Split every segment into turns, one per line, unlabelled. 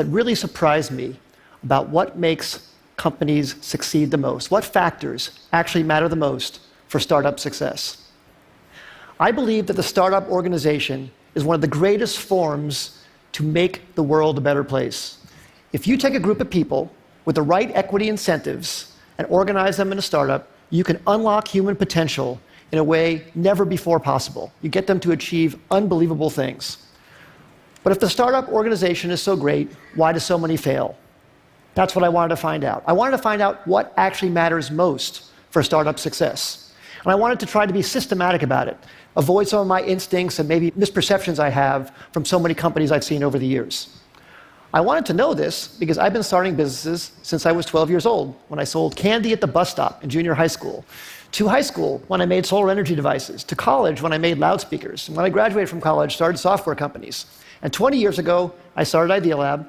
It really surprised me about what makes companies succeed the most, what factors actually matter the most for startup success. I believe that the startup organization is one of the greatest forms to make the world a better place. If you take a group of people with the right equity incentives and organize them in a startup, you can unlock human potential in a way never before possible. You get them to achieve unbelievable things. But if the startup organization is so great, why do so many fail? That's what I wanted to find out. I wanted to find out what actually matters most for startup success. And I wanted to try to be systematic about it, avoid some of my instincts and maybe misperceptions I have from so many companies I've seen over the years. I wanted to know this because I've been starting businesses since I was 12 years old, when I sold candy at the bus stop in junior high school, to high school when I made solar energy devices, to college when I made loudspeakers, and when I graduated from college, started software companies. And 20 years ago, I started Idea Lab,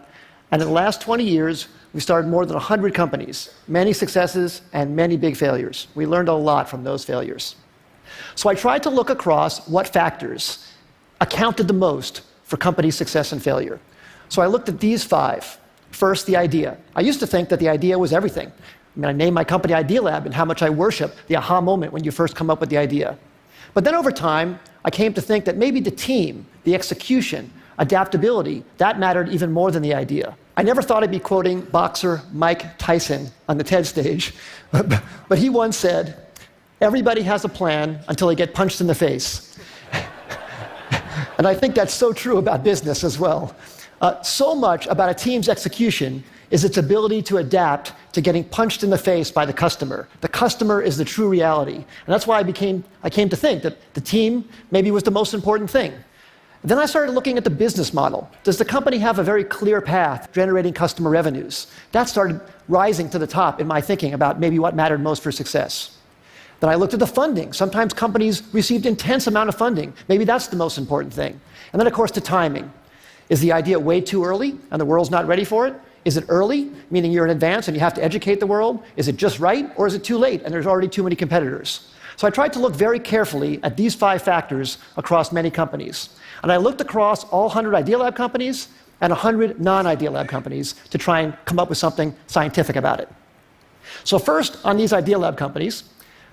and in the last 20 years, we started more than 100 companies, many successes and many big failures. We learned a lot from those failures. So I tried to look across what factors accounted the most for company success and failure. So I looked at these 5. First, the idea. I used to think that the idea was everything. I named my company Idea Lab, and how much I worship the aha moment when you first come up with the idea. But then over time, I came to think that maybe the team, the execution, adaptability, that mattered even more than the idea. I never thought I'd be quoting boxer Mike Tyson on the TED stage, but he once said, "Everybody has a plan until they get punched in the face." And I think that's so true about business as well. So much about a team's execution is its ability to adapt to getting punched in the face by the customer. The customer is the true reality. And that's why I came to think that the team maybe was the most important thing. Then I started looking at the business model. Does the company have a very clear path generating customer revenues? That started rising to the top in my thinking about maybe what mattered most for success. Then I looked at the funding. Sometimes companies received intense amount of funding. Maybe that's the most important thing. And then, of course, the timing. Is the idea way too early and the world's not ready for it? Is it early, meaning you're in advance and you have to educate the world? Is it just right, or is it too late and there's already too many competitors? So I tried to look very carefully at these 5 factors across many companies. And I looked across all 100 Idea Lab companies and 100 non-Idea Lab companies to try and come up with something scientific about it. So first, on these Idea Lab companies,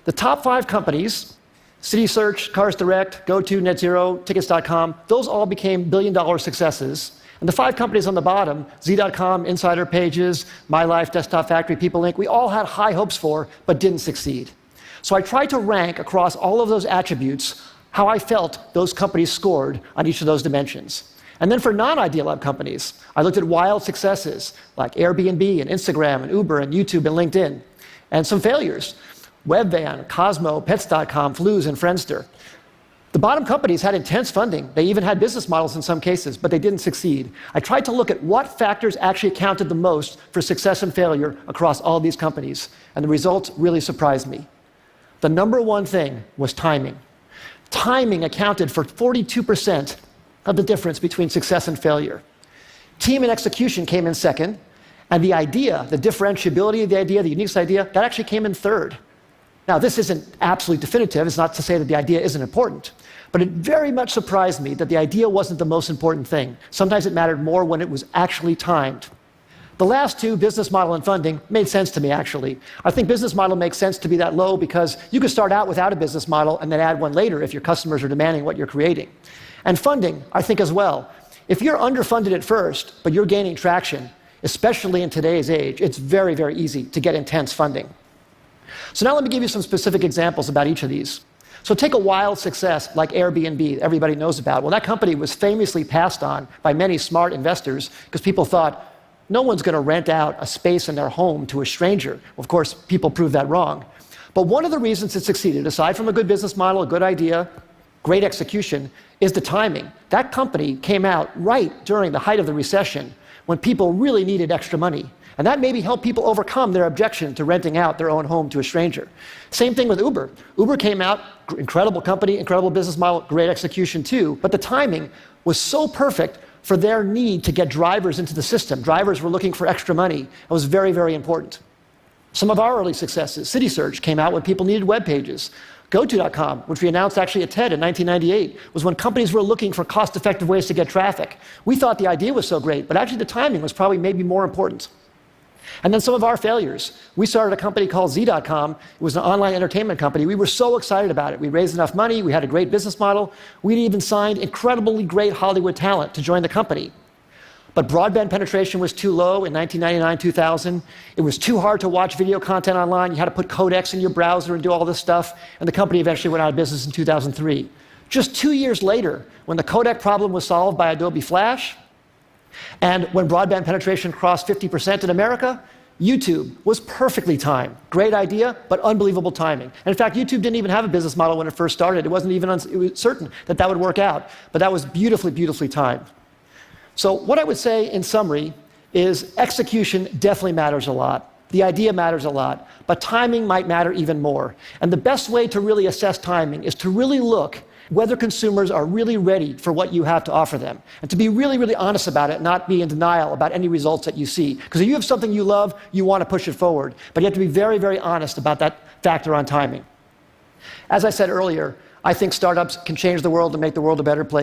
the top 5 companies, CitySearch, Cars Direct, GoTo, NetZero, Tickets.com, those all became billion-dollar successes. And the 5 companies on the bottom, Z.com, Insider Pages, My Life, Desktop Factory, People Inc., we all had high hopes for, but didn't succeed. So I tried to rank across all of those attributes how I felt those companies scored on each of those dimensions. And then for non-Idea Lab companies, I looked at wild successes like Airbnb and Instagram and Uber and YouTube and LinkedIn, and some failures, Webvan, Cosmo, Pets.com, Flues, and Friendster. The bottom companies had intense funding. They even had business models in some cases, but they didn't succeed. I tried to look at what factors actually accounted the most for success and failure across all these companies, and the results really surprised me. The number one thing was timing. Timing accounted for 42% of the difference between success and failure. Team and execution came in second, and the idea, the differentiability of the idea, the uniqueness idea, that actually came in third. Now, this isn't absolutely definitive. It's not to say that the idea isn't important. But it very much surprised me that the idea wasn't the most important thing. Sometimes it mattered more when it was actually timed. The last 2, business model and funding, made sense to me, actually. I think business model makes sense to be that low because you can start out without a business model and then add one later if your customers are demanding what you're creating. And funding, I think as well. If you're underfunded at first, but you're gaining traction, especially in today's age, it's very, very easy to get intense funding. So now let me give you some specific examples about each of these. So take a wild success like Airbnb, everybody knows about. Well, that company was famously passed on by many smart investors because people thought, no one's going to rent out a space in their home to a stranger. Well, of course, people proved that wrong. But one of the reasons it succeeded, aside from a good business model, a good idea, great execution, is the timing. That company came out right during the height of the recession when people really needed extra money. And that maybe helped people overcome their objection to renting out their own home to a stranger. Same thing with Uber. Uber came out, incredible company, incredible business model, great execution too, but the timing was so perfect for their need to get drivers into the system. Drivers were looking for extra money. It was very, very important. Some of our early successes, CitySearch came out when people needed web pages. GoTo.com, which we announced actually at TED in 1998, was when companies were looking for cost-effective ways to get traffic. We thought the idea was so great, but actually the timing was probably maybe more important. And then some of our failures. We started a company called Z.com. It was an online entertainment company. We were so excited about it. We raised enough money. We had a great business model. We even signed incredibly great Hollywood talent to join the company. But broadband penetration was too low in 1999, 2000. It was too hard to watch video content online. You had to put codecs in your browser and do all this stuff. And the company eventually went out of business in 2003. Just 2 years later, when the codec problem was solved by Adobe Flash, and when broadband penetration crossed 50% in America, YouTube was perfectly timed. Great idea, but unbelievable timing. And in fact, YouTube didn't even have a business model when it first started. It wasn't even it was certain that that would work out. But that was beautifully, beautifully timed. So what I would say in summary is execution definitely matters a lot. The idea matters a lot, but timing might matter even more. And the best way to really assess timing is to really look whether consumers are really ready for what you have to offer them, and to be really, really honest about it, not be in denial about any results that you see. Because if you have something you love, you want to push it forward, but you have to be very, very honest about that factor on timing. As I said earlier, I think startups can change the world and make the world a better place.